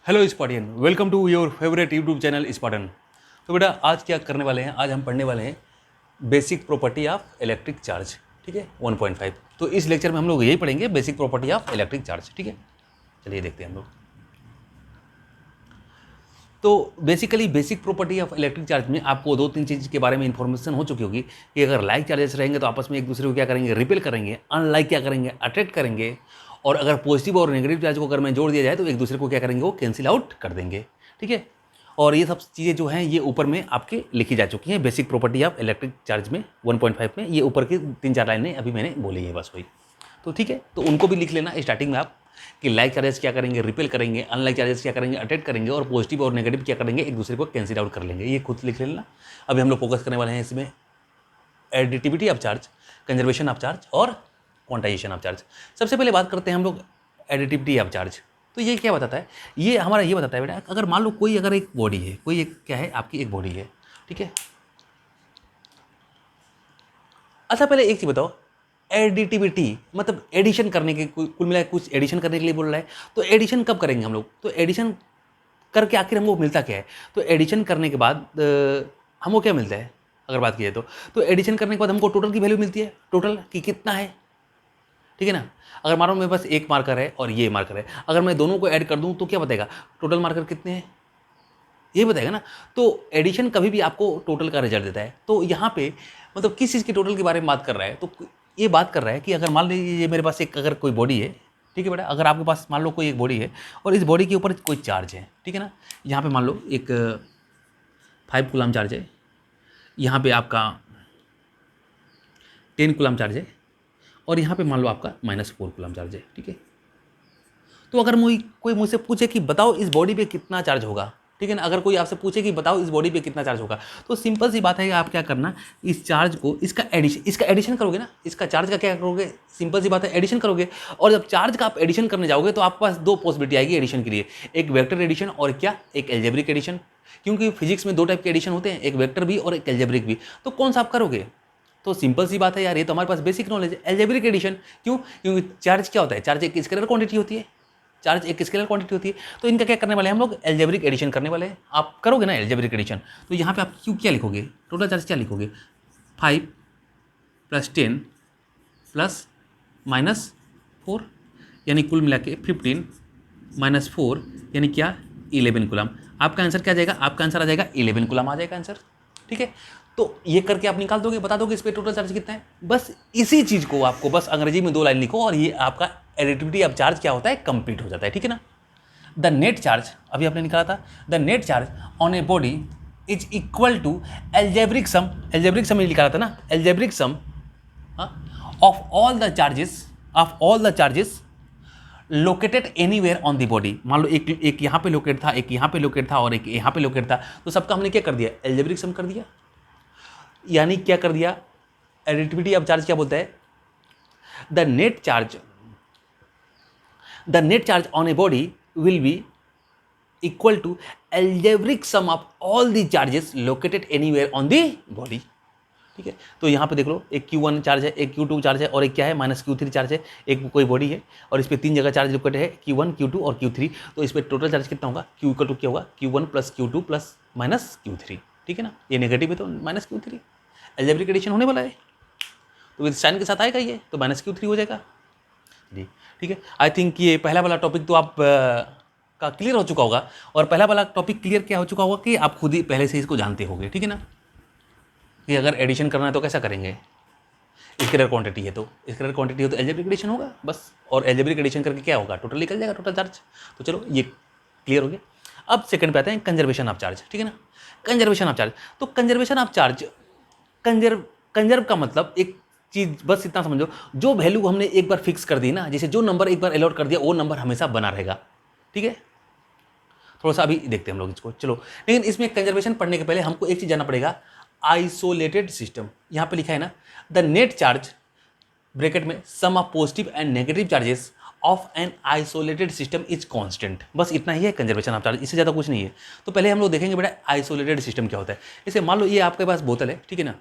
Hello Spartian, welcome to your favourite YouTube channel Spartan. तो बेटा आज क्या करने वाले हैं, आज हम पढ़ने वाले हैं basic property of electric charge. ठीक है 1.5। तो इस लेक्चर में हम लोग यही पढ़ेंगे basic property of electric charge. ठीक है, चलिए देखते हैं हम लोग। तो basically basic property of electric charge में आपको दो तीन चीज़ के बारे में इंफॉर्मेशन हो चुकी होगी कि अगर लाइक चार्जेस रहेंगे तो आपस में एक दूसरे को क्या करेंगे, रिपेल करेंगे, अनलाइक क्या करेंगे, अट्रैक्ट करेंगे, और अगर पॉजिटिव और नेगेटिव चार्ज को अगर में जोड़ दिया जाए तो एक दूसरे को क्या करेंगे, वो कैंसिल आउट कर देंगे। ठीक है, और ये सब चीज़ें जो हैं ये ऊपर में आपके लिखी जा चुकी हैं basic property of electric charge में 1.5 में। ये ऊपर की 3-4 लाइनें अभी मैंने बोली है बस वही। तो ठीक है, तो उनको भी लिख लेना स्टार्टिंग में आप कि लाइक चार्जेस क्या करेंगे, रिपेल करेंगे, अनलाइक चार्जेस क्या करेंगे, अटेट करेंगे, और पॉजिटिव और नेगेटिव क्या करेंगे, एक दूसरे को कैंसिल आउट कर लेंगे। ये खुद लिख लेना। अभी हम लोग फोकस करने वाले हैं इसमें additivity of charge, conservation of charge और क्वांटाइजेशन ऑफ चार्ज। सबसे पहले बात करते हैं हम लोग एडिटिविटी ऑफ चार्ज। तो ये क्या बताता है, ये हमारा ये बताता है बेटा, अगर मान लो कोई अगर एक बॉडी है, कोई एक क्या है आपकी एक बॉडी है। ठीक है, अच्छा पहले एक चीज बताओ, एडिटिविटी मतलब एडिशन करने के, कुल मिला कुछ एडिशन करने के लिए बोल रहा है। तो एडिशन कब करेंगे हम लोग, तो एडिशन करके आखिर हमको मिलता क्या है। तो एडिशन करने के बाद हमको क्या मिलता है, अगर बात की जाए तो एडिशन करने के बाद हमको टोटल की वैल्यू मिलती है, टोटल की कितना है। ठीक है ना, अगर मानो मेरे पास एक मार्कर है और ये मार्कर है, अगर मैं दोनों को ऐड कर दूं तो क्या बताएगा, टोटल मार्कर कितने हैं ये बताएगा ना। तो एडिशन कभी भी आपको टोटल का रिजल्ट देता है। तो यहाँ पे मतलब किस चीज़ की टोटल के बारे में बात कर रहा है, तो ये बात कर रहा है कि अगर मान लीजिए ये मेरे पास एक अगर कोई बॉडी है। ठीक है बेटा, अगर आपके पास मान लो कोई एक बॉडी है और इस बॉडी के ऊपर कोई चार्ज है। ठीक है ना, यहाँ पे मान लो एक 5 कूलम चार्ज है, यहाँ पे आपका 10 कूलम चार्ज है, और यहाँ पे मान लो आपका -4 कूलम चार्ज है। ठीक है, तो अगर कोई मुझसे पूछे कि बताओ इस बॉडी पे कितना चार्ज होगा। ठीक है ना, अगर कोई आपसे पूछे कि बताओ इस बॉडी पे कितना चार्ज होगा, तो सिंपल सी बात है कि आप क्या करना, इस चार्ज को इसका एडिशन करोगे ना, इसका चार्ज का क्या करोगे, सिंपल सी बात है एडिशन करोगे। और जब चार्ज का आप एडिशन करने जाओगे तो आपके पास दो पॉसिबिलिटी आएगी एडिशन के लिए, एक वेक्टर एडिशन और क्या, एक एल्जेब्रिक एडिशन। क्योंकि फिजिक्स में दो टाइप के एडिशन होते हैं, एक वेक्टर भी और एक एल्जेब्रिक भी। तो कौन सा आप करोगे, तो सिंपल सी बात है यार, ये तो हमारे पास बेसिक नॉलेज है, एल्जेब्रिक एडिशन। क्यों, क्योंकि चार्ज क्या होता है, चार्ज एक स्केलर क्वांटिटी होती है, चार्ज एक स्केलर क्वांटिटी होती है। तो इनका क्या करने वाले हैं हम लोग, एल्जेब्रिक एडिशन करने वाले हैं। आप करोगे ना एल्जेब्रिक एडिशन, तो यहाँ पे आप क्यों क्या लिखोगे, टोटल चार्ज क्या लिखोगे, 5 + 10 + -4, यानी कुल मिला के 15 - 4 यानी क्या, 11 कूलम। आपका आंसर क्या जाएगा, आपका आंसर आ जाएगा 11 कूलम आ जाएगा आंसर। ठीक है, तो ये करके आप निकाल दोगे, बता दोगे इस पे टोटल चार्ज कितना है। बस इसी चीज़ को आपको बस अंग्रेजी में 2 लाइन लिखो और ये आपका एडिटिविटी ऑफ चार्ज क्या होता है, कंप्लीट हो जाता है। ठीक है ना, द नेट चार्ज अभी आपने निकाला था, the net charge on a body is equal to algebraic sum, algebraic sum निकाला था ना, algebraic sum of all the charges located anywhere on the body. मान लो एक यहाँ पे लोकेट था, एक यहाँ पे लोकेट था और एक यहाँ पे लोकेट था, तो सबका हमने क्या कर दिया, एल्जेब्रिक सम कर दिया। यानी क्या कर दिया, एडिटिविटी ऑफ चार्ज क्या बोलता है, the net charge on a body will be equal to algebraic sum of all the charges located anywhere on the body. ठीक है, तो यहाँ पे देख लो, एक Q1 चार्ज है, एक Q2 चार्ज है और एक क्या है -Q3 चार्ज है। एक कोई बॉडी है और इस पर 3 जगह चार्ज लोकेटेड है, Q1 Q2 और Q3। तो इस पर टोटल चार्ज कितना होगा, Q इक्वल टू क्या होगा, Q1 + Q2 + -Q3। ठीक है ना, ये नेगेटिव है तो -Q3, एल्जेब्रिक एडिशन होने वाला है तो विद साइन के साथ आएगा ये, तो -Q3 हो जाएगा जी। ठीक है, आई थिंक ये पहला वाला टॉपिक तो आप का क्लियर हो चुका होगा। और पहला वाला टॉपिक क्लियर क्या हो चुका होगा कि आप खुद ही पहले से इसको जानते होंगे। ठीक है ना, कि अगर एडिशन करना है तो कैसा करेंगे, स्केलर क्वांटिटी है तो स्केलर क्वांटिटी हो तो एल्जेब्रिक एडिशन होगा बस, और एल्जेब्रिक एडिशन करके क्या होगा, टोटल निकल जाएगा, टोटल चार्ज। तो चलो ये क्लियर हो गया। अब सेकंड पे आते हैं, कंजर्वेशन ऑफ चार्ज। ठीक है ना, कंजर्वेशन ऑफ चार्ज। तो कंजर्वेशन ऑफ चार्ज, कंजर्व का मतलब एक चीज बस इतना समझो, जो वैल्यू हमने एक बार फिक्स कर दी ना, जैसे जो नंबर एक बार अलॉट कर दिया वो नंबर हमेशा बना रहेगा। ठीक है, थोड़ा सा अभी देखते हैं हम लोग इसको, चलो। लेकिन इसमें कंजर्वेशन पढ़ने के पहले हमको एक चीज जानना पड़ेगा, आइसोलेटेड सिस्टम। यहाँ पे लिखा है ना, द नेट चार्ज ब्रैकेट में sum of positive and negative charges of an isolated system is constant. बस इतना ही है कंजर्वेशन ऑफ चार्ज, इससे ज़्यादा कुछ नहीं है। तो पहले हम लोग देखेंगे बेटा आइसोलेटेड सिस्टम क्या होता है। जैसे मान लो ये आपके पास बोतल है, ठीक है ना,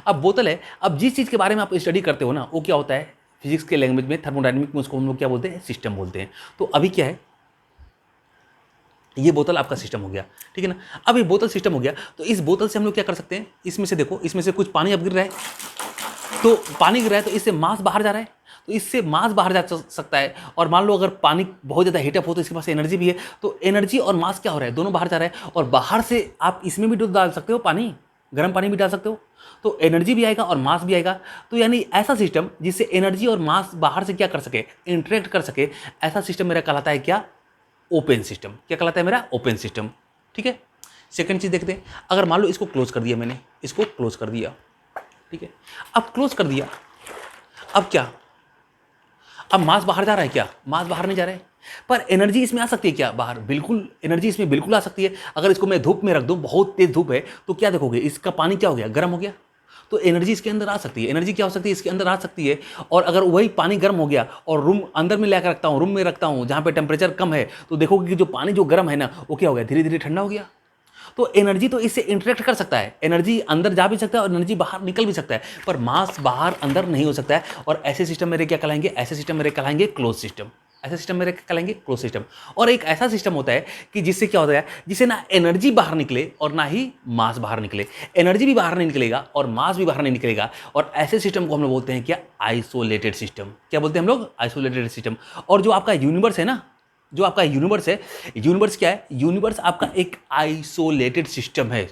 अब बोतल है, अब जिस चीज़ के बारे में आप स्टडी करते हो ना, वो क्या होता है, फिजिक्स के लैंग्वेज में, थर्मोडायनेमिक में उसको हम लोग क्या बोलते हैं, सिस्टम बोलते हैं। तो अभी क्या है, ये बोतल आपका सिस्टम हो गया, ठीक है ना। अब ये बोतल सिस्टम हो गया, तो इस बोतल से हम लोग क्या कर सकते हैं, इसमें से देखो, इसमें से कुछ पानी अब गिर रहा है, तो पानी गिर रहा है तो इससे मास बाहर जा रहा है, तो इससे मास बाहर जा सकता है। और मान लो अगर पानी बहुत ज़्यादा हीटअप हो तो इसके पास एनर्जी भी है, तो एनर्जी और मास क्या हो रहा है, दोनों बाहर जा रहा है। और बाहर से आप इसमें भी डाल सकते हो पानी, गर्म पानी भी डाल सकते हो, तो एनर्जी भी आएगा और मास भी आएगा। तो यानी ऐसा सिस्टम जिससे एनर्जी और मास बाहर से क्या कर सके, इंटरेक्ट कर सके, ऐसा सिस्टम मेरा कहलाता है क्या, ओपन सिस्टम। क्या कहलाता है मेरा, ओपन सिस्टम, ठीक है। सेकंड चीज़ देखते हैं, अगर मान लो इसको क्लोज कर दिया मैंने, इसको क्लोज कर दिया, ठीक है। अब क्लोज कर दिया, अब क्या, अब मास बाहर जा रहा है क्या, मास बाहर नहीं जा रहा है, पर एनर्जी इसमें आ सकती है क्या बाहर, बिल्कुल एनर्जी इसमें बिल्कुल आ सकती है। अगर इसको मैं धूप में रख दूं, बहुत तेज धूप है, तो क्या देखोगे, इसका पानी क्या हो गया, गर्म हो गया, तो एनर्जी इसके अंदर आ सकती है। एनर्जी क्या हो सकती है, इसके अंदर आ सकती है। और अगर वही पानी गर्म हो गया और रूम अंदर में लेकर रखता हूँ, रूम में रखता हूँ जहाँ पे टेम्परेचर कम है, तो देखोगे कि जो पानी जो गर्म है ना, वो क्या हो गया, धीरे धीरे ठंडा हो गया। तो एनर्जी तो इससे इंटरेक्ट कर सकता है, एनर्जी अंदर जा भी सकता है और एनर्जी बाहर निकल भी सकता है, पर मास बाहर अंदर नहीं हो सकता है। और ऐसे सिस्टम मेरे क्या कहलाएंगे, ऐसे सिस्टम मेरे कहलाएंगे क्लोज सिस्टम। ऐसा सिस्टम मेरे कहलाएंगे क्लोज सिस्टम। और एक ऐसा सिस्टम होता है कि जिससे क्या होता है, जिससे ना एनर्जी बाहर निकले और ना ही मास बाहर निकले, एनर्जी भी बाहर नहीं निकलेगा और मास भी बाहर नहीं निकलेगा। और ऐसे सिस्टम को हम लोग बोलते हैं क्या, आइसोलेटेड सिस्टम। क्या बोलते हैं हम लोग, आइसोलेटेड सिस्टम। और जो आपका यूनिवर्स है ना, जो आपका यूनिवर्स है, यूनिवर्स क्या है, यूनिवर्स आपका एक आइसोलेटेड सिस्टम है।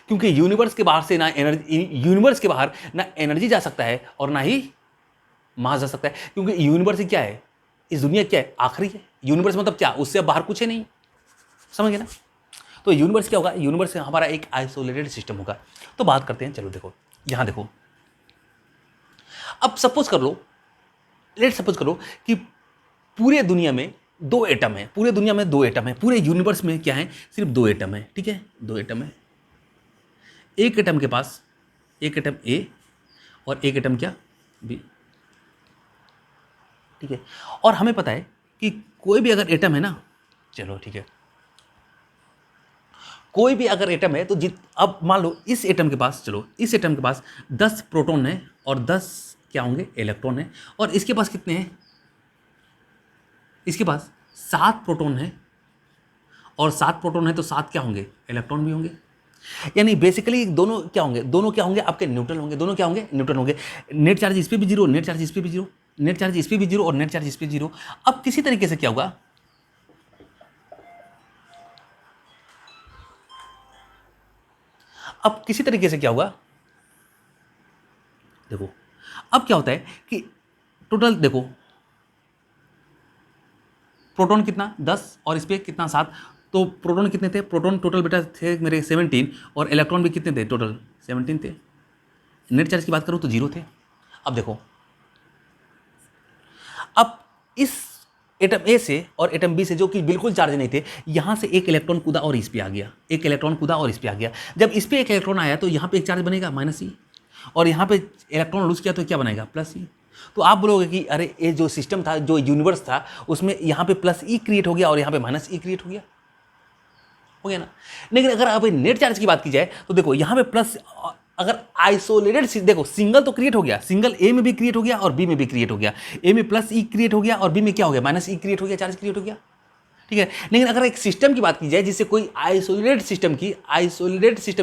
क्योंकि यूनिवर्स के बाहर से ना एनर्जी, यूनिवर्स के बाहर ना एनर्जी जा सकता है और ना ही मास जा सकता है। क्योंकि यूनिवर्स ही क्या है, इस दुनिया क्या है, आखिरी है। यूनिवर्स मतलब क्या, उससे अब बाहर कुछ है नहीं, समझ गए ना। तो यूनिवर्स क्या होगा, यूनिवर्स हमारा एक आइसोलेटेड सिस्टम होगा। तो बात करते हैं, चलो देखो यहां देखो, अब सपोज कर लो, लेट सपोज करो कि पूरे दुनिया में दो एटम है, पूरे दुनिया में दो एटम है, पूरे यूनिवर्स में क्या है, सिर्फ दो एटम है, ठीक है, दो एटम है। एक एटम के पास, एक एटम ए और एक एटम क्या, बी, ठीक है। और हमें पता है कि कोई भी अगर एटम है ना, चलो ठीक है, कोई भी अगर एटम है तो अब मान लो इस एटम के पास, चलो इस एटम के पास 10 प्रोटॉन है और 10 क्या होंगे, इलेक्ट्रॉन है। और इसके पास कितने हैं, इसके पास 7 प्रोटॉन है और 7 प्रोटॉन है तो 7 क्या होंगे, इलेक्ट्रॉन भी होंगे। यानी बेसिकली दोनों क्या होंगे, दोनों क्या होंगे, आपके न्यूट्रल होंगे, दोनों क्या होंगे, न्यूट्रल होंगे। नेट चार्ज इस पे भी जीरो, नेट चार्ज इस पे भी जीरो, नेट चार्ज इस पे भी जीरो और नेट चार्ज इस पे जीरो। अब किसी तरीके से क्या होगा, अब किसी तरीके से क्या होगा, देखो अब क्या होता है कि टोटल देखो, प्रोटॉन कितना 10 और इस पे कितना 7, तो प्रोटॉन कितने थे, प्रोटॉन टोटल बेटा थे मेरे 17 और इलेक्ट्रॉन भी कितने थे, टोटल 17 थे। नेट चार्ज की बात करूं तो जीरो थे। अब देखो, अब इस एटम ए से और एटम बी से जो कि बिल्कुल चार्ज नहीं थे, यहां से एक इलेक्ट्रॉन कूदा और इस पे आ गया, एक इलेक्ट्रॉन कूदा और इस पे आ गया। जब इस पे एक इलेक्ट्रॉन आया तो यहां पे एक चार्ज बनेगा माइनस ई, और यहां पे इलेक्ट्रॉन लूज किया तो क्या बनेगा, प्लस ई। तो आप बोलोगे कि अरे ये जो सिस्टम था, जो यूनिवर्स था, उसमें यहाँ पे प्लस ई क्रिएट हो गया और यहाँ पे माइनस ई क्रिएट हो गया ना। लेकिन अगर आप नेट चार्ज की बात की जाए तो देखो यहाँ पे प्लस, अगर आइसोलेटेड देखो, सिंगल तो क्रिएट हो गया, सिंगल ए में भी क्रिएट हो गया और बी में भी क्रिएट हो गया। ए में प्लस ई क्रिएट हो गया और बी में क्या हो गया, माइनस ई क्रिएट हो गया, चार्ज क्रिएट हो गया, ठीक है। लेकिन अगर एक सिस्टम की बात की जाए, जिससे कोई आइसोलेटेड सिस्टम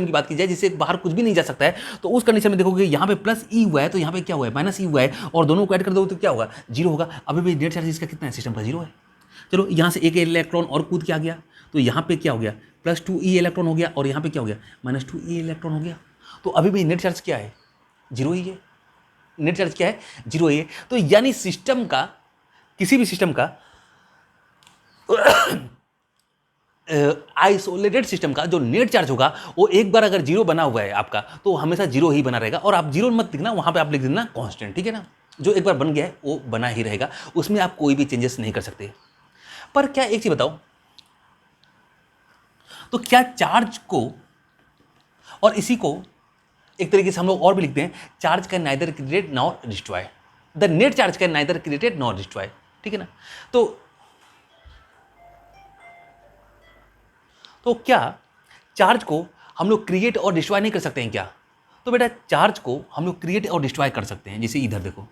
की बात की जाए, जिससे बाहर कुछ भी नहीं जा सकता है, तो उस कंडीशन में देखोगे यहाँ पे प्लस ई हुआ है तो यहाँ पे क्या हुआ है, माइनस ई हुआ है, और दोनों को ऐड कर दो तो क्या होगा, जीरो होगा। अभी भी नेट चार्ज इसका कितना है, सिस्टम का जीरो है। चलो यहाँ से एक इलेक्ट्रॉन और कूद के आ गया तो यहाँ पे क्या हो गया, प्लस 2 ई इलेक्ट्रॉन हो गया और यहाँ पे क्या हो गया, माइनस 2 ई इलेक्ट्रॉन हो गया। तो अभी भी नेट चार्ज क्या है, जीरो ही है। नेट चार्ज क्या है, जीरो ही है। तो यानी सिस्टम का, किसी भी सिस्टम का आइसोलेटेड सिस्टम का जो नेट चार्ज होगा, वो एक बार अगर जीरो बना हुआ है आपका, तो हमेशा जीरो ही बना रहेगा। और आप जीरो मत लिखना, वहां पे आप लिख देना कांस्टेंट, ठीक है ना। जो एक बार बन गया है वो बना ही रहेगा, उसमें आप कोई भी चेंजेस नहीं कर सकते। पर क्या एक चीज बताओ, तो क्या चार्ज को, और इसी को एक तरीके से हम लोग और भी लिखते हैं, charge can neither create nor destroy, the net charge can neither created nor destroy, ठीक है ना। तो क्या चार्ज को हम लोग क्रिएट और डिस्ट्रॉय नहीं कर सकते हैं क्या? तो बेटा चार्ज को हम लोग क्रिएट और डिस्ट्रॉय कर सकते हैं। जैसे इधर देखो,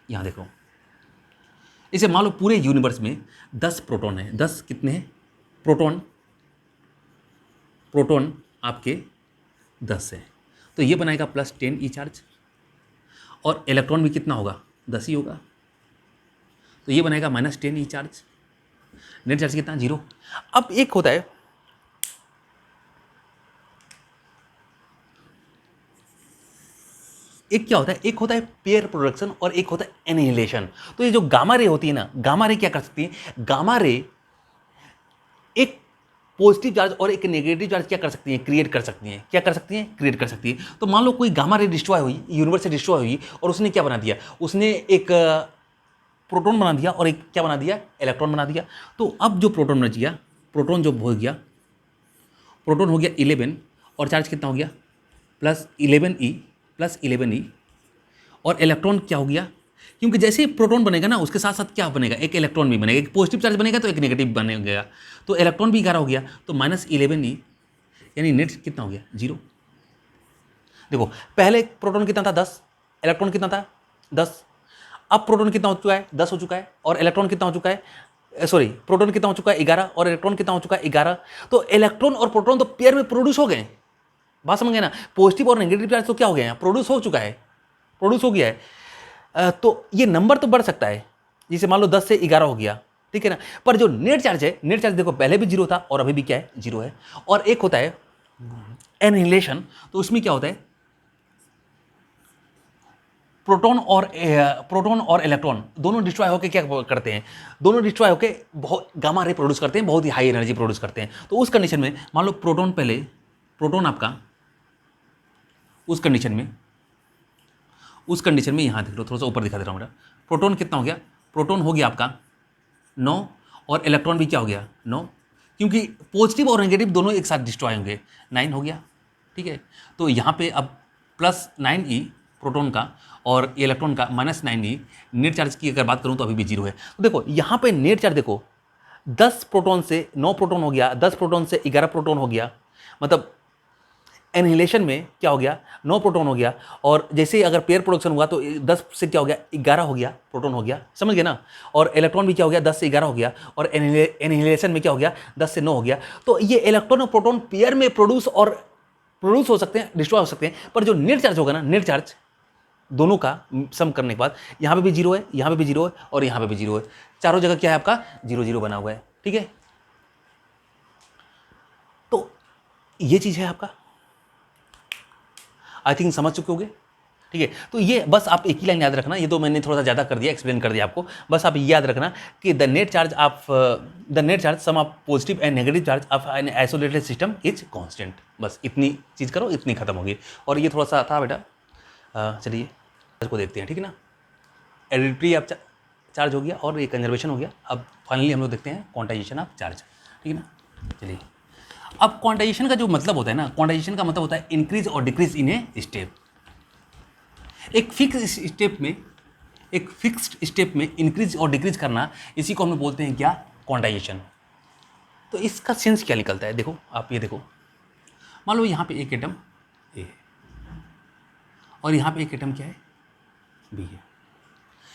यहां देखो, इसे मान लो पूरे यूनिवर्स में 10 प्रोटॉन है, 10 कितने हैं प्रोटॉन, प्रोटॉन आपके 10 है, तो ये बनाएगा +10 ई चार्ज, और इलेक्ट्रॉन भी कितना होगा 10 ही होगा, तो ये बनेगा -10 ई चार्ज, नेट चार्ज कितना 0। अब एक होता है, एक क्या होता है, एक होता है पेयर प्रोडक्शन और एक होता है एनिहिलेशन। तो ये जो गामा रे होती है ना, गामा रे क्या कर सकती है, गामा रे एक पॉजिटिव चार्ज और एक नेगेटिव चार्ज क्या कर सकती है, क्रिएट कर सकती है, क्या कर सकती है, क्रिएट कर सकती है। तो मान लो कोई गामा रे डिस्ट्रॉय हुई, यूनिवर्स से डिस्ट्रॉय हुई, और उसने क्या बना दिया, उसने एक प्रोटॉन बना दिया और एक क्या बना दिया, इलेक्ट्रॉन बना दिया। तो अब जो प्रोटॉन बच गया, प्रोटॉन जो हो गया, प्रोटॉन हो गया 11, और चार्ज कितना हो गया +11E, और इलेक्ट्रॉन क्या हो गया, क्योंकि जैसे ही प्रोटॉन बनेगा ना उसके साथ साथ क्या बनेगा, एक इलेक्ट्रॉन भी बनेगा, एक पॉजिटिव चार्ज बनेगा तो एक नेगेटिव बनेगा, तो इलेक्ट्रॉन भी 11 हो गया, तो -11E, यानी नेट कितना हो गया 0। देखो पहले प्रोटॉन कितना था 10, इलेक्ट्रॉन कितना था 10, अब प्रोटॉन कितना हो चुका है 10 हो चुका है, और इलेक्ट्रॉन कितना हो चुका है, सॉरी प्रोटॉन कितना हो चुका है 11, और इलेक्ट्रॉन कितना हो चुका है 11। तो इलेक्ट्रॉन और प्रोटॉन तो पेयर में प्रोड्यूस हो गए, बात समझ गए ना, पॉजिटिव और नेगेटिव चार्ज तो क्या हो गया, प्रोड्यूस हो चुका है, प्रोड्यूस हो गया है। तो ये नंबर तो बढ़ सकता है, जैसे मान लो 10 से 11 हो गया, ठीक है ना, पर जो नेट चार्ज है, नेट चार्ज देखो पहले भी 0 था और अभी भी क्या है 0 है। और एक होता है एनिहिलेशन, तो उसमें क्या होता है, प्रोटॉन और इलेक्ट्रॉन दोनों डिस्ट्रॉय होकर क्या करते हैं, दोनों डिस्ट्रॉय होकर बहुत गामा रे प्रोड्यूस करते हैं, बहुत ही हाई एनर्जी प्रोड्यूस करते हैं। तो उस कंडीशन में मान लो प्रोटॉन पहले, प्रोटॉन आपका उस कंडीशन में यहाँ देख लो, थोड़ा सा ऊपर दिखा दे रहा हूँ मेरा, प्रोटॉन कितना हो गया, प्रोटॉन हो गया आपका 9, और इलेक्ट्रॉन भी क्या हो गया 9, क्योंकि पॉजिटिव और नेगेटिव दोनों एक साथ डिस्ट्रॉय होंगे, 9 हो गया, ठीक है। तो यहाँ पे अब +9E प्रोटॉन का और इलेक्ट्रॉन का -9E, नेट चार्ज की अगर बात करूँ तो अभी भी 0 है। तो देखो यहाँ पे नेट चार्ज देखो 10 प्रोटॉन से 9 प्रोटॉन हो गया, 10 प्रोटॉन से 11 प्रोटॉन हो गया, मतलब एनिहिलेशन में क्या हो गया 9 प्रोटॉन हो गया, और जैसे ही अगर पेयर प्रोडक्शन हुआ तो 10 से क्या हो गया 11 हो गया, प्रोटॉन हो गया, समझ गए ना, और इलेक्ट्रॉन भी क्या हो गया 10 से 11 हो गया, और एनिहिलेशन में क्या हो गया 10 से 9 हो गया। तो ये इलेक्ट्रॉन और प्रोटॉन पेयर में प्रोड्यूस हो सकते हैं, डिस्ट्रॉय हो सकते हैं, पर जो नेट चार्ज होगा ना, नेट चार्ज दोनों का सम करने के बाद यहाँ पे भी 0 है, यहाँ पे भी 0 है, और यहाँ पे भी 0 है, चारों जगह क्या है आपका 0 0 बना हुआ है, ठीक है। तो ये चीज़ है आपका, आई थिंक समझ चुके होंगे, ठीक है। तो ये बस आप एक ही लाइन याद रखना, ये तो मैंने थोड़ा सा ज़्यादा कर दिया, एक्सप्लेन कर दिया आपको, बस आप ये याद रखना कि the net charge sum of positive and negative charge of an isolated system is constant. बस इतनी चीज़ करो, इतनी खत्म होगी। और ये थोड़ा सा था बेटा, चलिए चार्ज को देखते हैं, ठीक है ना। एडिटरी आप चार्ज हो गया और ये कंजर्वेशन हो गया। अब फाइनली हम लोग देखते हैं क्वांटाइजेशन ऑफ चार्ज, ठीक है ना। चलिए, अब क्वांटाइजेशन का जो मतलब होता है ना, क्वांटाइजेशन का मतलब होता है इंक्रीज और डिक्रीज इन ए स्टेप। एक फिक्स्ड स्टेप में इंक्रीज और डिक्रीज करना, इसी को हम लोग बोलते हैं क्या, क्वांटाइजेशन। तो इसका सेंस क्या निकलता है, देखो आप ये देखो, मान लो यहाँ पे एक एटम ए है और यहाँ पे एक एटम क्या है, बी है।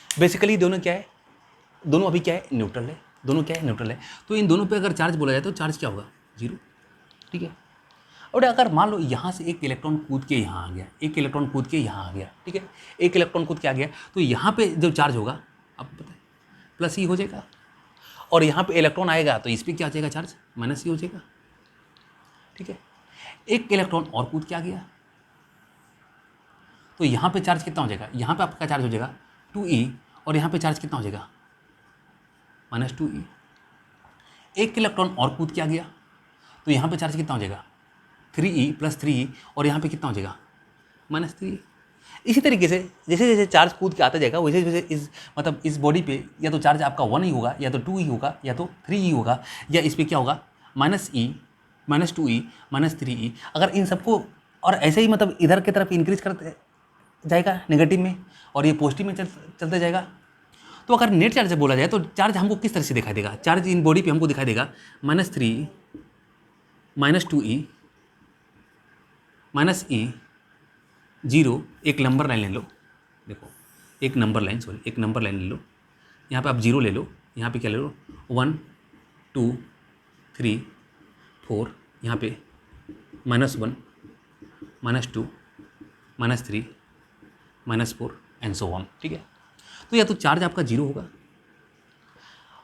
बेसिकली दोनों क्या है, दोनों अभी क्या है, न्यूट्रल है, दोनों क्या है, न्यूट्रल है। तो इन दोनों पे अगर चार्ज बोला जाए तो चार्ज क्या होगा, 0, ठीक है। और अगर मान लो यहाँ से एक इलेक्ट्रॉन कूद के यहाँ आ गया, एक इलेक्ट्रॉन कूद के यहाँ आ गया, ठीक है, एक इलेक्ट्रॉन कूद के आ गया, तो यहाँ पे जो चार्ज होगा आपको पता है +E हो जाएगा, और यहाँ पे इलेक्ट्रॉन आएगा तो इस पर क्या हो जाएगा चार्ज, -E हो जाएगा, ठीक है। एक इलेक्ट्रॉन और कूद के आ गया तो यहाँ पे चार्ज कितना हो जाएगा, यहाँ पे आपका चार्ज हो जाएगा 2E, और यहाँ पे चार्ज कितना हो जाएगा, -2E। एक इलेक्ट्रॉन और कूद के आ गया तो यहाँ पे चार्ज कितना हो जाएगा, 3E + 3E, और यहाँ पे कितना हो जाएगा, -3E। इसी तरीके से जैसे जैसे चार्ज कूद के आता जाएगा वैसे वैसे इस बॉडी पे या तो चार्ज आपका 1 ही होगा, या तो 2E होगा, या तो 3E होगा, या इस पर क्या होगा, -E, -2E, -3E। अगर इन सबको, और ऐसे ही मतलब इधर की तरफ इंक्रीज करते जाएगा नेगेटिव में, और ये पॉजिटिव में चलते जाएगा। तो अगर नेट चार्ज बोला जाए तो चार्ज हमको किस तरह से दिखाई देगा, चार्ज इन बॉडी पे हमको दिखाई देगा -3, -2E, -E, 0। एक नंबर लाइन ले लो, देखो एक नंबर लाइन ले लो, यहाँ पे आप 0 ले लो, यहाँ पे क्या ले लो 1 2 3 4, यहाँ पे -1 -2 -3 -4 एंड सो ऑन, ठीक है। तो या तो चार्ज आपका 0 होगा,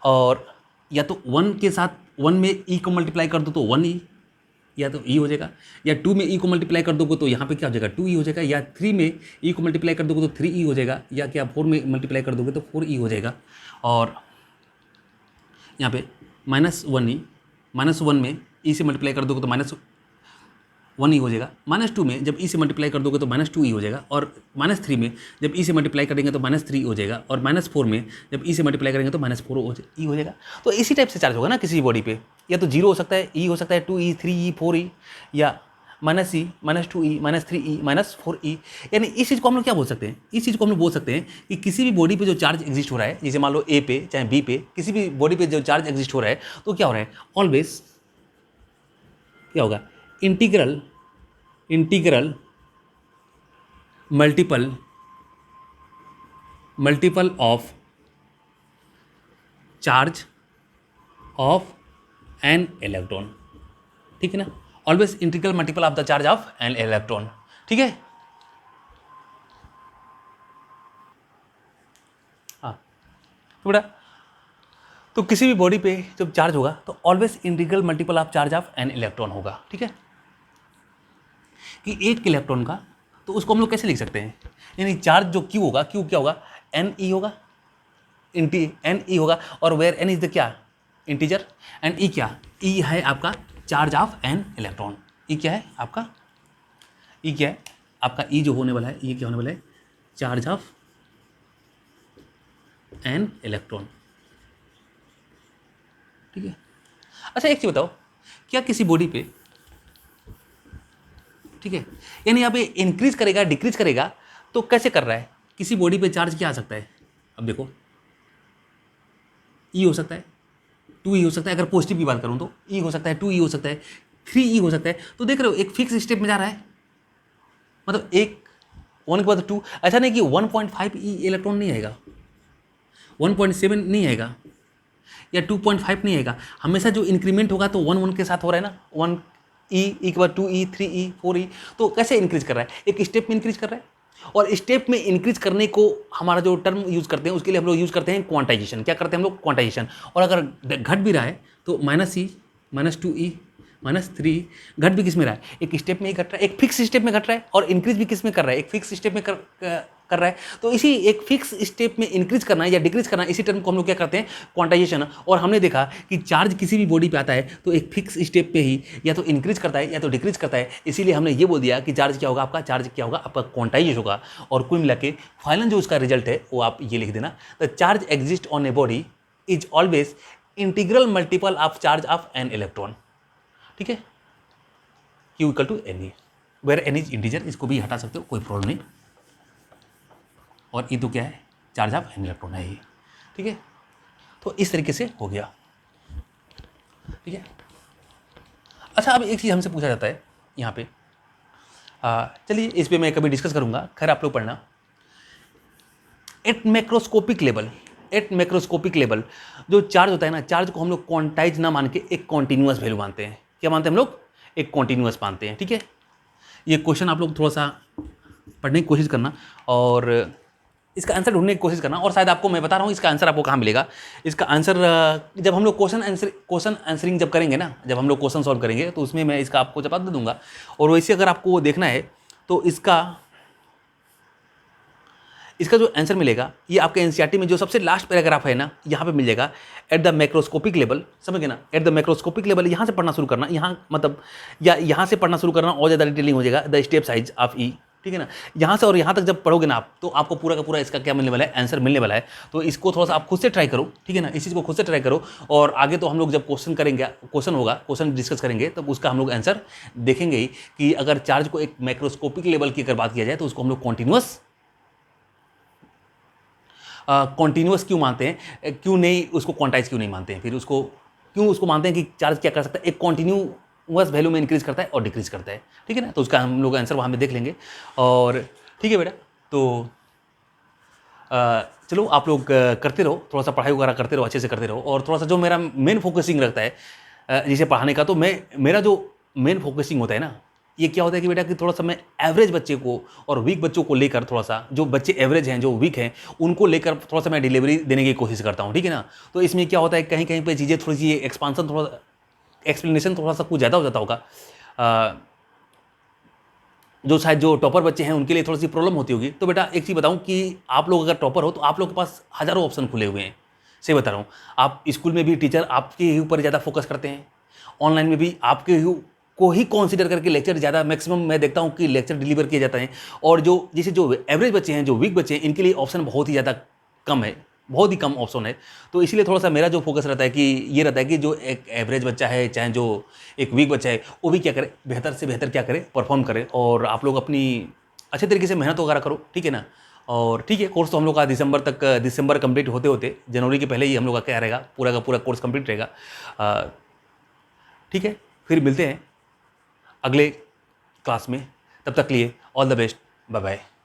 और या तो 1 के साथ 1 में ई को मल्टीप्लाई कर दो तो 1 ई, या तो ई हो जाएगा, या 2 में ई को मल्टीप्लाई कर दोगे तो यहाँ पे क्या हो जाएगा 2 ई हो जाएगा, या 3 में ई को मल्टीप्लाई कर दोगे तो 3 ई हो जाएगा, या क्या 4 में मल्टीप्लाई कर दोगे तो 4 ई हो जाएगा। और यहाँ पे -1 ई, -1 में ई से मल्टीप्लाई कर दोगे तो -1 ई हो जाएगा, -2 में जब ई से मल्टीप्लाई कर दोगे तो -2 ई हो जाएगा, और -3 में जब ई से मल्टीप्लाई करेंगे तो -3 हो जाएगा, और -4 में जब ई से मल्टीप्लाई करेंगे तो -4 ई हो जाएगा। तो इसी टाइप से चार्ज होगा ना किसी बॉडी पे, या तो 0 हो सकता है, ई हो सकता है, 2 ई 3 ई 4 ई, या -ई -2 ई -3 ई -4 ई। यानी इस चीज़ को हम लोग क्या बोल सकते हैं, इस चीज़ को हम लोग बोल सकते हैं कि किसी भी बॉडी पे जो चार्ज एग्जिस्ट हो रहा है, जैसे मान लो ए पे चाहे बी पे, किसी भी बॉडी पे जो चार्ज एग्जिस्ट हो रहा है, तो क्या हो रहा है ऑलवेज क्या होगा integral multiple of charge of an electron, ठीक है ना, always integral multiple of the charge of an electron, ठीक है। हाँ तो बेटा, तो किसी भी बॉडी पे जब चार्ज होगा तो always integral multiple of charge of an electron होगा, ठीक है। कि एक इलेक्ट्रॉन का, तो उसको हम लोग कैसे लिख सकते हैं, यानी चार्ज जो क्यू होगा, क्यू क्या होगा एन ई होगा, एन ई होगा, और वेयर एन इज द क्या इंटीजर, एंड ई क्या, ई है आपका चार्ज ऑफ एन इलेक्ट्रॉन, ई क्या है आपका, ई क्या है आपका, ई जो होने वाला है, ये क्या होने वाला है चार्ज ऑफ एन इलेक्ट्रॉन, ठीक है। अच्छा एक चीज बताओ, क्या किसी बॉडी पे, ठीक है, यानी यहाँ पे इंक्रीज करेगा डिक्रीज करेगा, तो कैसे कर रहा है, किसी बॉडी पे चार्ज क्या आ सकता है, अब देखो ई हो सकता है, 2 ई हो सकता है, अगर पॉजिटिव की बात करूँ तो ई हो सकता है, 2 ई हो सकता है, 3 ई हो सकता है। तो देख रहे हो एक फिक्स स्टेप में जा रहा है, मतलब एक 1 के बाद 2, ऐसा नहीं कि 1.5 ई इलेक्ट्रॉन नहीं आएगा, 1.7 नहीं आएगा, या 2.5 नहीं आएगा, हमेशा जो इंक्रीमेंट होगा तो 1 के साथ हो रहा है ना, 1 ई के बाद 2 ई 3 ई 4 ई, तो कैसे इंक्रीज कर रहा है, एक स्टेप में इंक्रीज कर रहा है। और स्टेप में इंक्रीज करने को हमारा जो टर्म यूज करते हैं उसके लिए हम लोग यूज करते हैं क्वांटाइजेशन, क्या करते हैं हम लोग क्वांटाइजेशन। और अगर घट भी रहा है तो -ई -2 ई -3 घट भी किस में रहा है, एक स्टेप में ही घट रहा है, एक फिक्स स्टेप में घट रहा है, और इंक्रीज भी किस में कर रहा है, एक फिक्स स्टेप में कर रहा है। तो इसी एक फिक्स स्टेप में इंक्रीज करना या डिक्रीज करना, इसी टर्म को हम लोग क्या करते हैं क्वांटाइजेशन। और हमने देखा कि चार्ज किसी भी बॉडी पे आता है तो एक फिक्स स्टेप पे ही या तो इंक्रीज करता है या तो डिक्रीज करता है, इसीलिए हमने ये बोल दिया कि चार्ज क्या होगा आपका, चार्ज क्या होगा आपका क्वांटाइज होगा। और कुल मिला के फाइनल जो उसका रिजल्ट है वो आप ये लिख देना, the charge exist on a body is always integral multiple of charge of an electron, ठीक है, Q equal to N E, where N is integer, इसको भी हटा सकते हो कोई प्रॉब्लम नहीं, और ई तो क्या है चार्ज ऑफ एन इलेक्ट्रॉन है ये, ठीक है। तो इस तरीके से हो गया, ठीक है। अच्छा अब एक चीज़ हमसे पूछा जाता है यहाँ पे, चलिए इस पे मैं कभी डिस्कस करूँगा, खैर आप लोग पढ़ना। एट मैक्रोस्कोपिक लेवल जो चार्ज होता है ना, चार्ज को हम लोग क्वांटाइज ना मान के एक कॉन्टिन्यूअस वैल्यू मानते हैं। क्या मानते हैं हम लोग, एक कॉन्टिन्यूअस मानते हैं, ठीक है। ये क्वेश्चन आप लोग थोड़ा सा पढ़ने की कोशिश करना और इसका आंसर ढूंढने की कोशिश करना, और शायद आपको मैं बता रहा हूँ इसका आंसर आपको कहाँ मिलेगा। इसका आंसर जब हम लोग क्वेश्चन आंसरिंग जब करेंगे ना, जब हम लोग क्वेश्चन सॉल्व करेंगे तो उसमें मैं इसका आपको जवाब दे दूंगा। और वैसे अगर आपको देखना है तो इसका जो आंसर मिलेगा ये आपके एनसीईआरटी में जो सबसे लास्ट पैराग्राफ है ना, यहाँ पे मिल जाएगा। एट द मैक्रोस्कोपिक लेवल, समझ गए ना, एट द मैक्रोस्कोपिक लेवल, यहाँ से पढ़ना शुरू करना, यहाँ मतलब या यहाँ से पढ़ना शुरू करना और ज़्यादा डिटेलिंग हो जाएगा। द स्टेप साइज ऑफ ई, ठीक है ना, यहाँ से और यहाँ तक जब पढ़ोगे ना आप, तो आपको पूरा का पूरा इसका क्या मिलने वाला है, आंसर मिलने वाला है। तो इसको थोड़ा सा आप खुद से ट्राई करो, ठीक है ना, इस चीज़ को खुद से ट्राई करो। और आगे तो हम लोग जब क्वेश्चन करेंगे, क्वेश्चन होगा, क्वेश्चन डिस्कस करेंगे, तब उसका हम लोग आंसर देखेंगे ही कि अगर चार्ज को एक मैक्रोस्कोपिक लेवल की अगर बात किया जाए तो उसको हम लोग कॉन्टिन्यूअस क्यों मानते हैं, क्यों नहीं उसको क्वांटाइज क्यों नहीं मानते हैं, फिर उसको क्यों उसको मानते हैं कि चार्ज क्या कर सकता है, एक कॉन्टिन्यूअस वैल्यू में इंक्रीज करता है और डिक्रीज करता है, ठीक है ना। तो उसका हम लोग आंसर वहाँ पे देख लेंगे। और ठीक है बेटा, तो चलो आप लोग करते रहो, थोड़ा सा पढ़ाई वगैरह करते रहो, अच्छे से करते रहो। और थोड़ा सा जो मेरा मेन फोकसिंग रहता है जिसे पढ़ाने का, तो मेरा जो मेन फोकसिंग होता है ना, ये क्या होता है कि बेटा कि थोड़ा सा मैं एवरेज बच्चे को और वीक बच्चों को लेकर, थोड़ा सा जो बच्चे एवरेज हैं, जो वीक हैं, उनको लेकर थोड़ा सा मैं डिलीवरी देने की कोशिश करता हूँ, ठीक है ना। तो इसमें क्या होता है, कहीं कहीं पे चीज़ें थोड़ी सी एक्सपांसन, थोड़ा एक्सप्लेनेशन थोड़ा सा कुछ ज़्यादा हो जाता होगा। जो शायद जो टॉपर बच्चे हैं उनके लिए थोड़ी सी प्रॉब्लम होती होगी। तो बेटा एक चीज़ बताऊं कि आप लोग अगर टॉपर हो तो आप लोग के पास हज़ारों ऑप्शन खुले हुए हैं। सही बता रहा हूँ। आप स्कूल में भी टीचर आपके ही ऊपर ज़्यादा फोकस करते हैं, ऑनलाइन में भी आपके ही को ही कंसीडर करके लेक्चर ज़्यादा मैक्सिमम मैं देखता हूँ कि लेक्चर डिलीवर किए जाते हैं। और जो जैसे जो एवरेज बच्चे हैं, जो वीक बच्चे हैं, इनके लिए ऑप्शन बहुत ही ज़्यादा कम है, बहुत ही कम ऑप्शन है। तो इसीलिए थोड़ा सा मेरा जो फोकस रहता है कि ये रहता है कि जो एक एवरेज बच्चा है, चाहे जो एक वीक बच्चा है, वो भी क्या करे, बेहतर से बेहतर क्या करे, परफॉर्म करे। और आप लोग अपनी अच्छे तरीके से मेहनत वगैरह करो, ठीक है ना। और ठीक है, कोर्स तो हम लोग का दिसंबर कंप्लीट होते होते जनवरी के पहले ही हम लोग का क्या रहेगा, पूरा का पूरा कोर्स कंप्लीट रहेगा। ठीक है, फिर मिलते हैं अगले क्लास में। तब तक लिए all the best, bye bye.